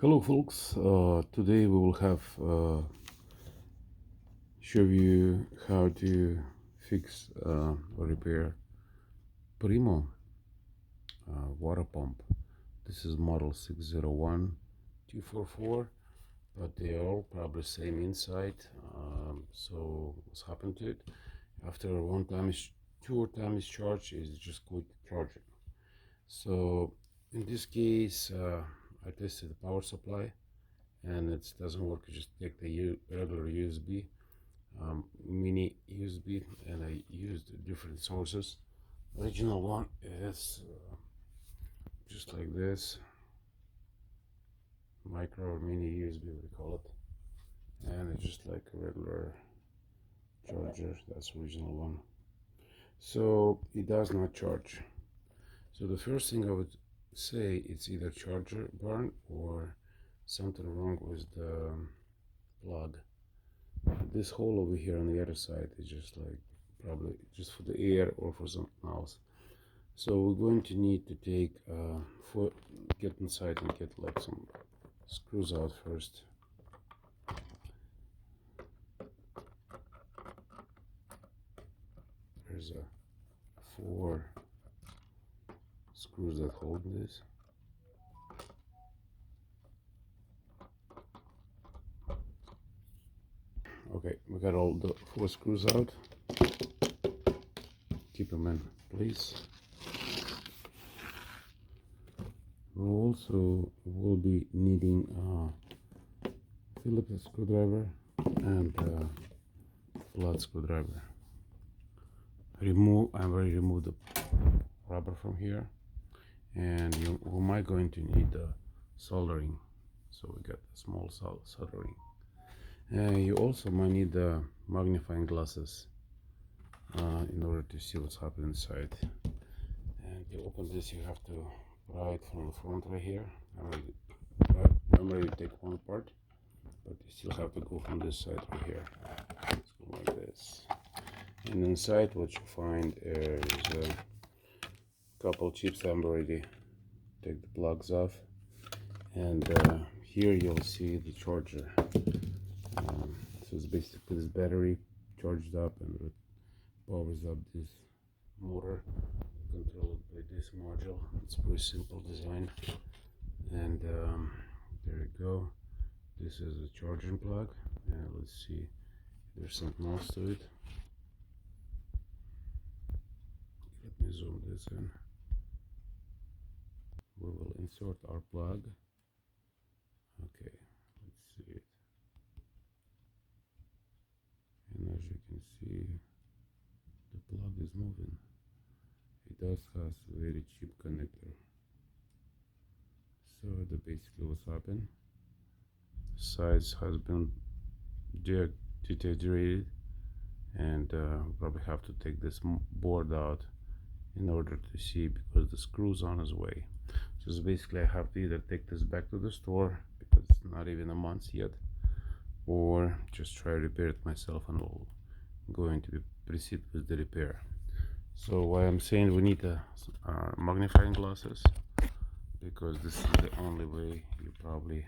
Hello folks, today we will have show you how to fix or repair Primo water pump. This is model 601244, but they are all probably same inside. So what's happened to it? After one time is two times charge is just quick charging. So in this case, I tested the power supply and it doesn't work. You just take the regular USB, mini USB, and I used different sources. Original one is just like this, micro or mini USB we call it, and it's just like a regular charger. That's original one. So it does not charge. So the first thing I would say, it's either charger burn or something wrong with the plug. This hole over here on the other side is just like probably just for the air or for something else. So we're going to need to take get inside and get like some screws out first. There's a 4 screws that hold this. Okay, we got all the 4 screws out. Keep them in place. We also will be needing a Phillips screwdriver and a flat screwdriver. I'm going to remove the rubber from here, and we might going to need the soldering. So we got the small soldering. You also might need the magnifying glasses in order to see what's happening inside. And to open this, you have to pry it from the front right here. I'm ready to take one part, but you still have to go from this side right here. Let's go like this. And inside, what you find is a couple chips. I'm already take the plugs off, and here you'll see the charger. So it's basically this battery charged up, and it powers up this motor controlled by this module. It's a pretty simple design, and there you go. This is a charging plug, and let's see if there's something else to it. Let me zoom this in. We will insert our plug. Okay, let's see it. And as you can see, the plug is moving. It does have a very cheap connector. So the basically what's happened, size has been deteriorated, and probably have to take this board out in order to see, because the screw's on its way. So basically I have to either take this back to the store, because it's not even a month yet, or just try to repair it myself, and we'll going to proceed with the repair. So why I'm saying we need magnifying glasses, because this is the only way you probably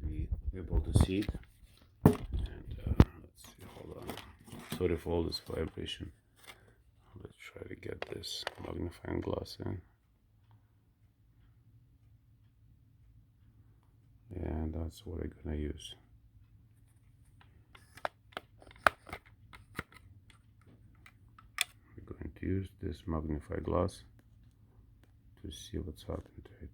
be able to see it. And let's see, hold on, sorry for all this vibration. Let's try to get this magnifying glass in, and that's what I'm gonna use. We're going to use this magnifying glass to see what's happening to it.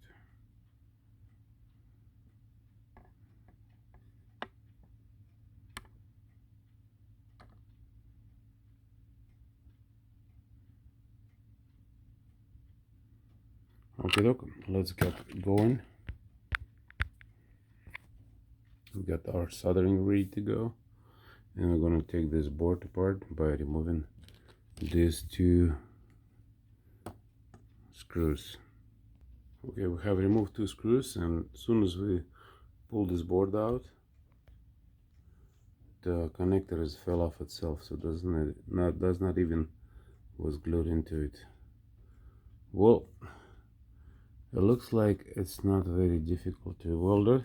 Okay, look, let's get going. We got our soldering ready to go, and we're going to take this board apart by removing these 2 screws. Okay, we have removed 2 screws, and as soon as we pull this board out, the connector is fell off itself, so does not even was glued into it. Well, It looks like it's not very difficult to weld it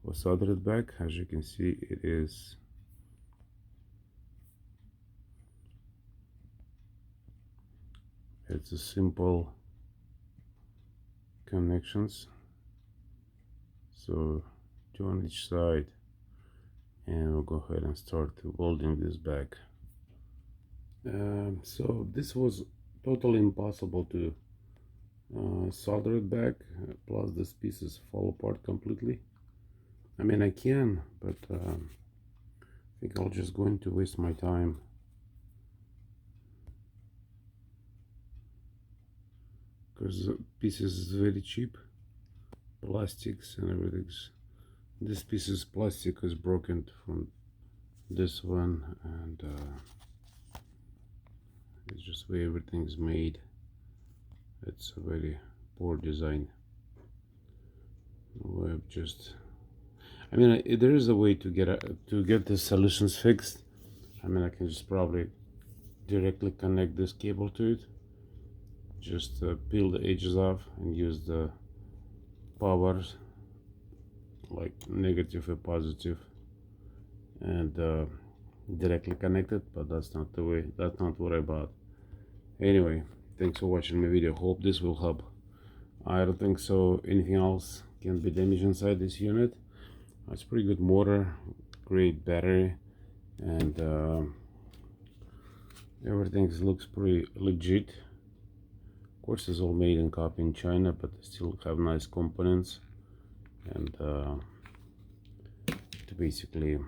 or solder it back. As you can see, it is it's a simple connections, so two on each side, and we'll go ahead and start welding this back. So this was totally impossible to solder it back, plus these pieces fall apart completely. I mean, I can, but I think I'll just going to waste my time. Because the pieces is very cheap, plastics and everything's. This piece is plastic is broken from this one, and it's just where everything's made. It's a very poor design. I mean, there is a way to get the solutions fixed. I mean, I can just probably directly connect this cable to it, just peel the edges off and use the powers like negative or positive, and directly connect it, but that's not the way, that's not what I bought. Anyway, thanks for watching my video. Hope this will help. I don't think so anything else can be damaged inside this unit. It's pretty good motor, great battery, and everything looks pretty legit. Of course, it's all made and copied in China, but they still have nice components, and to basically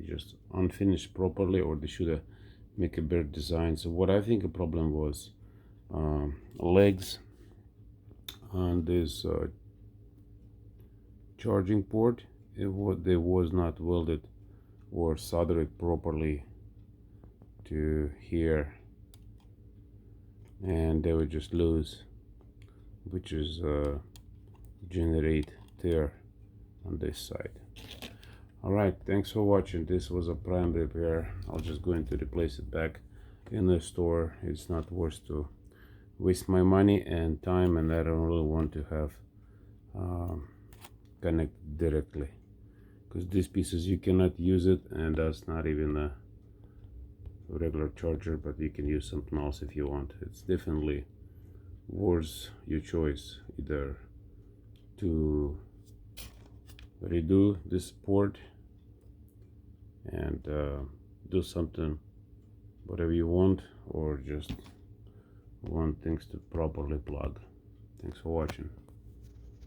just unfinished properly, or they should make a better design. So what I think the problem was, legs on this charging port, they was not welded or soldered properly to here, and they would just loose, which is generate tear on this side. Alright, thanks for watching. This was a prime repair. I'll just going to replace it back in the store. It's not worth to waste my money and time, and I don't really want to have connected directly, because these pieces you cannot use it, and that's not even a regular charger, but you can use something else if you want. It's definitely worth your choice, either to redo this port and do something whatever you want, or just want things to properly plug. Thanks for watching.